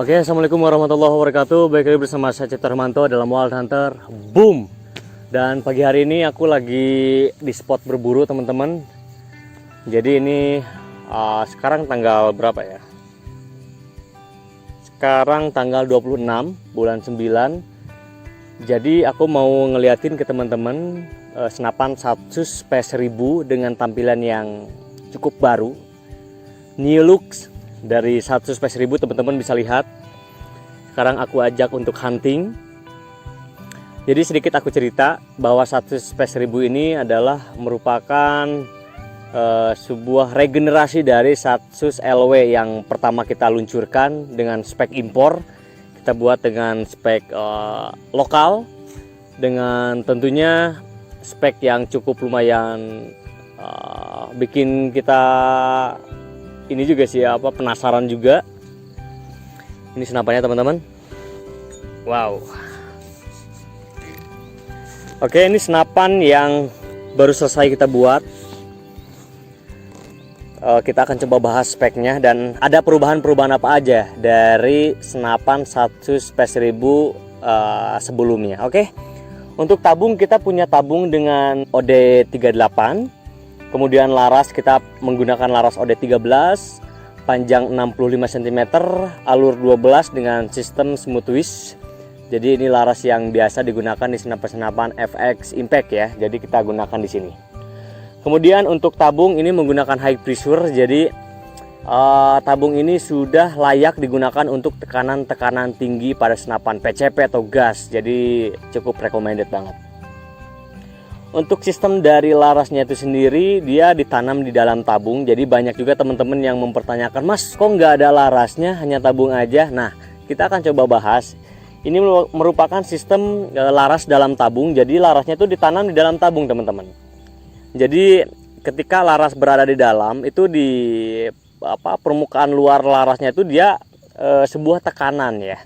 Oke, assalamualaikum warahmatullahi wabarakatuh. Baik lagi bersama saya Cipta Hermanto dalam Wild Hunter Boom. Dan pagi hari ini aku lagi di spot berburu teman-teman. Jadi ini sekarang tanggal berapa ya? Sekarang tanggal 26 bulan 9. Jadi aku mau ngeliatin ke teman-teman senapan Satsus P1000 dengan tampilan yang cukup baru, new looks dari Satsus P1000. Teman-teman bisa lihat. Sekarang aku ajak untuk hunting. Jadi sedikit aku cerita bahwa Satsus P1000 ini adalah merupakan sebuah regenerasi dari Satsus LW yang pertama kita luncurkan dengan spek impor. Kita buat dengan spek lokal, dengan tentunya spek yang cukup lumayan bikin kita ini juga sih penasaran juga. Ini senapannya teman-teman. Wow. Oke, ini senapan yang baru selesai kita buat. Kita akan coba bahas speknya dan ada perubahan-perubahan apa aja dari senapan Satsus P1000 sebelumnya. Oke. Untuk tabung kita punya tabung dengan OD38. Kemudian laras kita menggunakan laras OD13, panjang 65 cm, alur 12 dengan sistem smooth twist. Jadi ini laras yang biasa digunakan di senapan-senapan FX Impact ya. Jadi kita gunakan di sini. Kemudian untuk tabung ini menggunakan high pressure. Jadi tabung ini sudah layak digunakan untuk tekanan-tekanan tinggi pada senapan PCP atau gas. Jadi cukup recommended banget. Untuk sistem dari larasnya itu sendiri, dia ditanam di dalam tabung. Jadi banyak juga teman-teman yang mempertanyakan, Mas, kok nggak ada larasnya, hanya tabung aja? Nah, kita akan coba bahas. Ini merupakan sistem laras dalam tabung. Jadi larasnya itu ditanam di dalam tabung, teman-teman. Jadi ketika laras berada di dalam, itu di permukaan luar larasnya itu dia sebuah tekanan ya.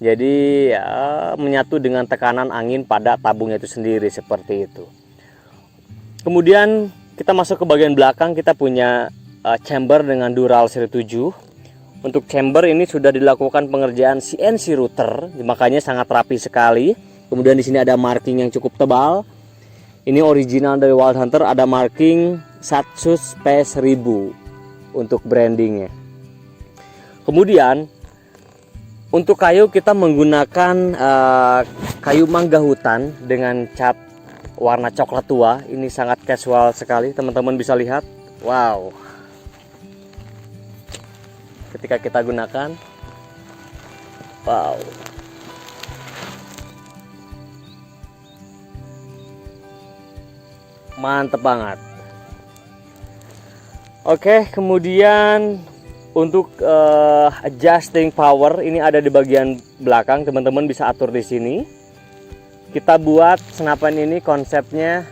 Jadi menyatu dengan tekanan angin pada tabungnya itu sendiri seperti itu. Kemudian kita masuk ke bagian belakang, kita punya chamber dengan Dural seri 7. Untuk chamber ini sudah dilakukan pengerjaan CNC router, makanya sangat rapi sekali. Kemudian di sini ada marking yang cukup tebal. Ini original dari Wild Hunter, ada marking Satsus P1000 untuk brandingnya. Kemudian untuk kayu kita menggunakan kayu mangga hutan dengan cat warna coklat tua. Ini sangat casual sekali, teman-teman bisa lihat. Wow. Ketika kita gunakan, wow. Mantep banget. Oke, kemudian untuk adjusting power ini ada di bagian belakang, teman-teman bisa atur di sini. Kita buat senapan ini konsepnya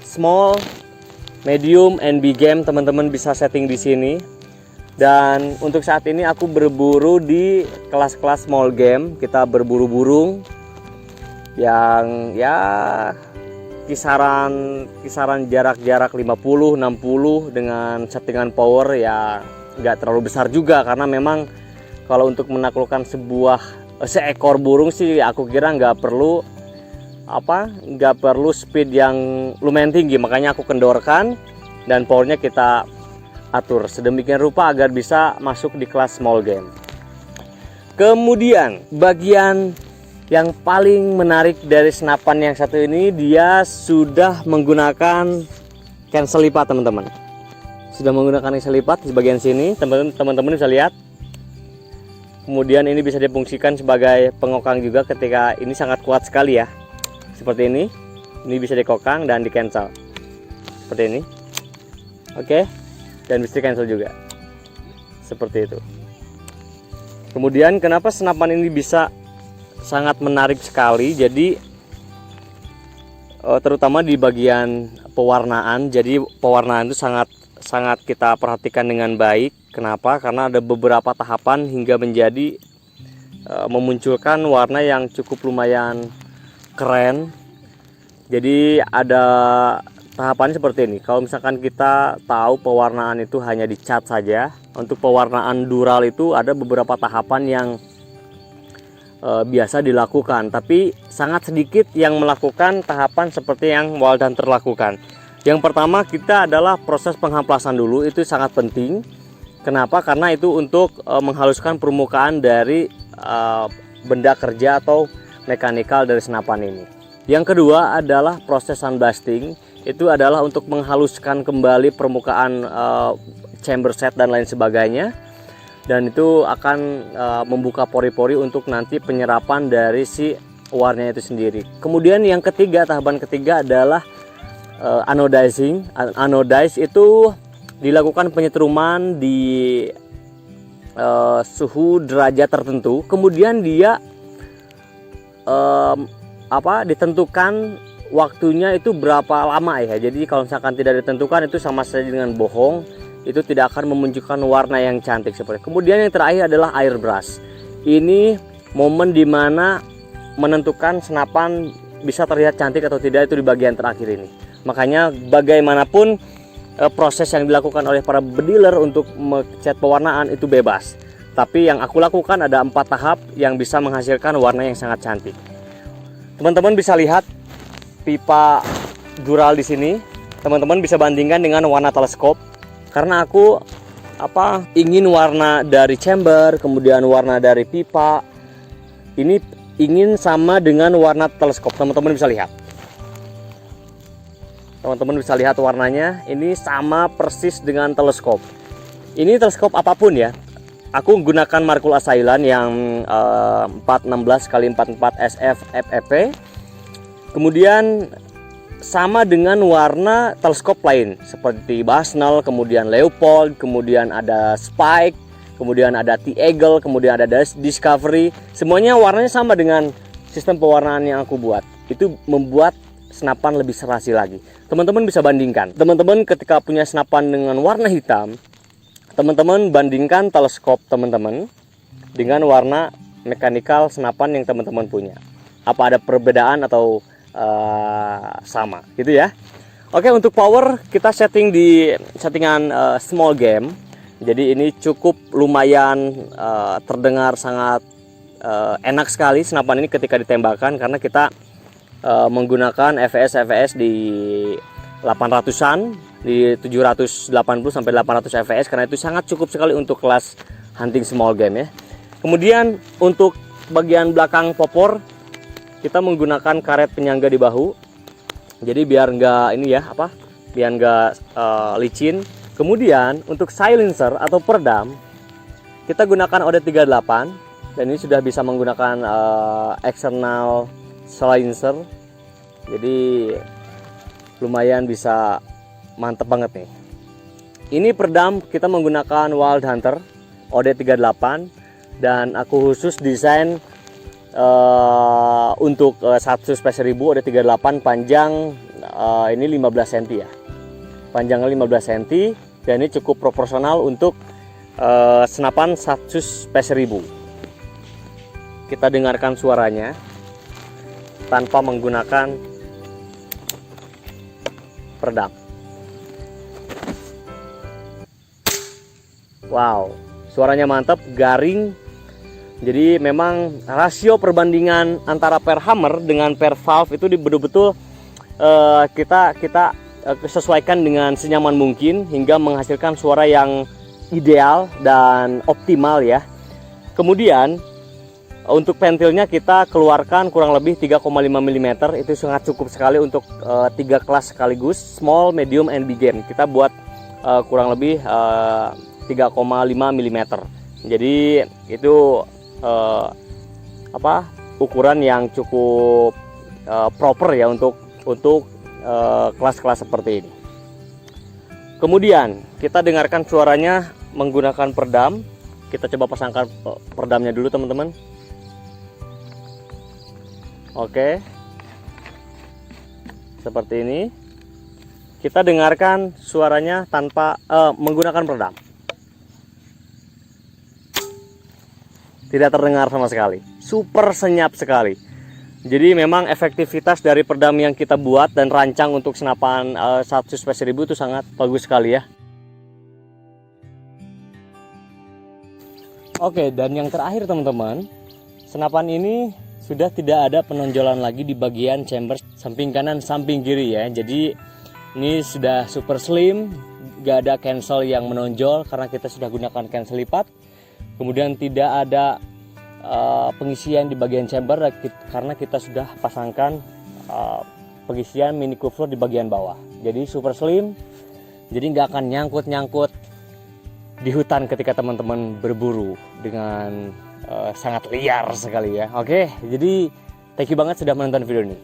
small, medium, and big game. Teman-teman bisa setting di sini. Dan untuk saat ini aku berburu di kelas-kelas small game. Kita berburu burung yang ya kisaran jarak-jarak 50, 60 dengan settingan power ya nggak terlalu besar juga, karena memang kalau untuk menaklukkan seekor burung sih aku kira nggak perlu speed yang lumayan tinggi, makanya aku kendorkan dan powernya kita atur sedemikian rupa agar bisa masuk di kelas small game. Kemudian bagian yang paling menarik dari senapan yang satu ini, dia sudah menggunakan cancel lipat, teman-teman. Sudah menggunakan cancel lipat di bagian sini, teman-teman bisa lihat. Kemudian ini bisa difungsikan sebagai pengokang juga ketika ini sangat kuat sekali ya. Seperti ini. Ini bisa dikokang dan di cancel. Seperti ini. Oke. Dan bisa di cancel juga. Seperti itu. Kemudian kenapa senapan ini bisa sangat menarik sekali? Jadi terutama di bagian pewarnaan. Jadi pewarnaan itu sangat kita perhatikan dengan baik. Kenapa? Karena ada beberapa tahapan hingga menjadi memunculkan warna yang cukup lumayan keren. Jadi ada tahapannya seperti ini. Kalau misalkan kita tahu pewarnaan itu hanya dicat saja, untuk pewarnaan dural itu ada beberapa tahapan yang biasa dilakukan, tapi sangat sedikit yang melakukan tahapan seperti yang Wild Hunter lakukan. Yang pertama kita adalah proses penghamplasan dulu, itu sangat penting. Kenapa? Karena itu untuk menghaluskan permukaan dari benda kerja atau mekanikal dari senapan ini. Yang kedua adalah proses sandblasting, itu adalah untuk menghaluskan kembali permukaan chamber set dan lain sebagainya. Dan itu akan membuka pori-pori untuk nanti penyerapan dari si warnanya itu sendiri. Kemudian yang ketiga, tahapan ketiga adalah anodizing. Anodize itu dilakukan penyetruman di suhu derajat tertentu. Kemudian dia ditentukan waktunya itu berapa lama ya. Jadi kalau misalkan tidak ditentukan itu sama saja dengan bohong. Itu tidak akan memunculkan warna yang cantik seperti. Kemudian yang terakhir adalah airbrush. Ini momen dimana menentukan senapan bisa terlihat cantik atau tidak itu di bagian terakhir ini. Makanya bagaimanapun proses yang dilakukan oleh para bediler untuk mencat pewarnaan itu bebas. Tapi yang aku lakukan ada 4 tahap yang bisa menghasilkan warna yang sangat cantik. Teman-teman bisa lihat pipa dural di sini. Teman-teman bisa bandingkan dengan warna teleskop. Karena aku ingin warna dari chamber, kemudian warna dari pipa ini ingin sama dengan warna teleskop. Teman-teman bisa lihat. Teman-teman bisa lihat warnanya ini sama persis dengan teleskop. Ini teleskop apapun ya. Aku gunakan Markul Asailan yang 416x44 SF FFP. Kemudian sama dengan warna teleskop lain seperti Basnel, kemudian Leopold, kemudian ada Spike, kemudian ada T-Eagle, kemudian ada Discovery. Semuanya warnanya sama dengan sistem pewarnaan yang aku buat. Itu membuat senapan lebih serasi lagi. Teman-teman bisa bandingkan. Teman-teman ketika punya senapan dengan warna hitam, teman-teman bandingkan teleskop teman-teman dengan warna mekanikal senapan yang teman-teman punya. Apa ada perbedaan atau sama gitu ya. Oke, untuk power kita setting di settingan small game. Jadi ini cukup lumayan terdengar sangat enak sekali senapan ini ketika ditembakkan, karena kita menggunakan fps di 800-an, di 780 sampai 800 fps, karena itu sangat cukup sekali untuk kelas hunting small game ya. Kemudian untuk bagian belakang popor kita menggunakan karet penyangga di bahu, jadi biar nggak biar nggak licin. Kemudian untuk silencer atau peredam kita gunakan OD38, dan ini sudah bisa menggunakan external silencer, jadi lumayan bisa mantep banget nih. Ini peredam kita menggunakan Wild Hunter OD38, dan aku khusus desain untuk Satsu Space 1000 ada 38 panjang, ini 15 cm ya, panjangnya 15 cm, dan ini cukup proporsional untuk senapan Satsu Space 1000. Kita dengarkan suaranya tanpa menggunakan peredam. Wow, suaranya mantap, garing. Jadi memang rasio perbandingan antara per hammer dengan per valve itu betul-betul kita sesuaikan dengan senyaman mungkin hingga menghasilkan suara yang ideal dan optimal ya. Kemudian untuk pentilnya kita keluarkan kurang lebih 3,5 mm, itu sangat cukup sekali untuk 3 kelas sekaligus, small, medium, and big game. Kita buat kurang lebih 3,5 mm. Jadi itu ukuran yang cukup proper ya untuk kelas-kelas seperti ini. Kemudian kita dengarkan suaranya menggunakan peredam. Kita coba pasangkan peredamnya dulu teman-teman. Oke, seperti ini. Kita dengarkan suaranya tanpa menggunakan peredam. Tidak terdengar sama sekali, super senyap sekali. Jadi memang efektivitas dari peredam yang kita buat dan rancang untuk senapan 100/1000 itu sangat bagus sekali ya. Oke, dan yang terakhir teman-teman, senapan ini sudah tidak ada penonjolan lagi di bagian chamber samping kanan, samping kiri ya. Jadi ini sudah super slim, gak ada cancel yang menonjol karena kita sudah gunakan cancel lipat. Kemudian tidak ada pengisian di bagian chamber karena kita sudah pasangkan pengisian mini coupler di bagian bawah. Jadi super slim, jadi nggak akan nyangkut-nyangkut di hutan ketika teman-teman berburu dengan sangat liar sekali ya. Oke, jadi thank you banget sudah menonton video ini.